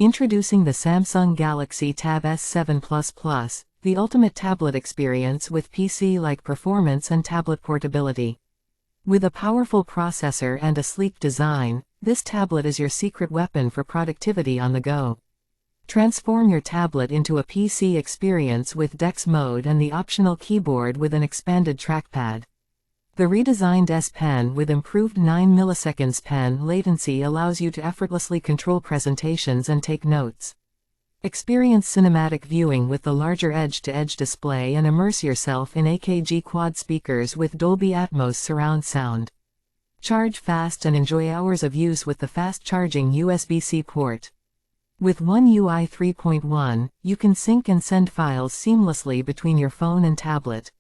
Introducing the Samsung Galaxy Tab S7 Plus, the ultimate tablet experience with PC-like performance and tablet portability. With a powerful processor and a sleek design, this tablet is your secret weapon for productivity on the go. Transform your tablet into a PC experience with DeX mode and the optional keyboard with an expanded trackpad. The redesigned S Pen with improved 9 milliseconds pen latency allows you to effortlessly control presentations and take notes. Experience cinematic viewing with the larger edge-to-edge display and immerse yourself in AKG quad speakers with Dolby Atmos surround sound. Charge fast and enjoy hours of use with the fast-charging USB-C port. With One UI 3.1, you can sync and send files seamlessly between your phone and tablet.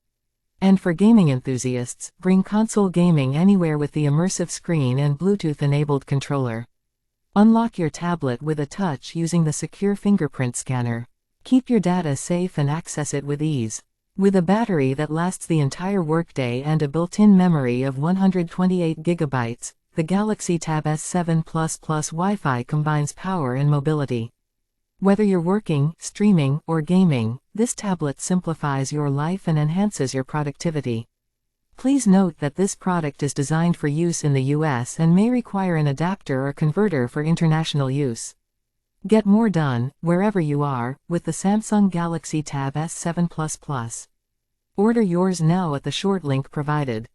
And for gaming enthusiasts, bring console gaming anywhere with the immersive screen and Bluetooth-enabled controller. Unlock your tablet with a touch using the secure fingerprint scanner. Keep your data safe and access it with ease. With a battery that lasts the entire workday and a built-in memory of 128 GB, the Galaxy Tab S7 Plus Wi-Fi combines power and mobility. Whether you're working, streaming, or gaming, this tablet simplifies your life and enhances your productivity. Please note that this product is designed for use in the US and may require an adapter or converter for international use. Get more done, wherever you are, with the Samsung Galaxy Tab S7 Plus. Order yours now at the short link provided.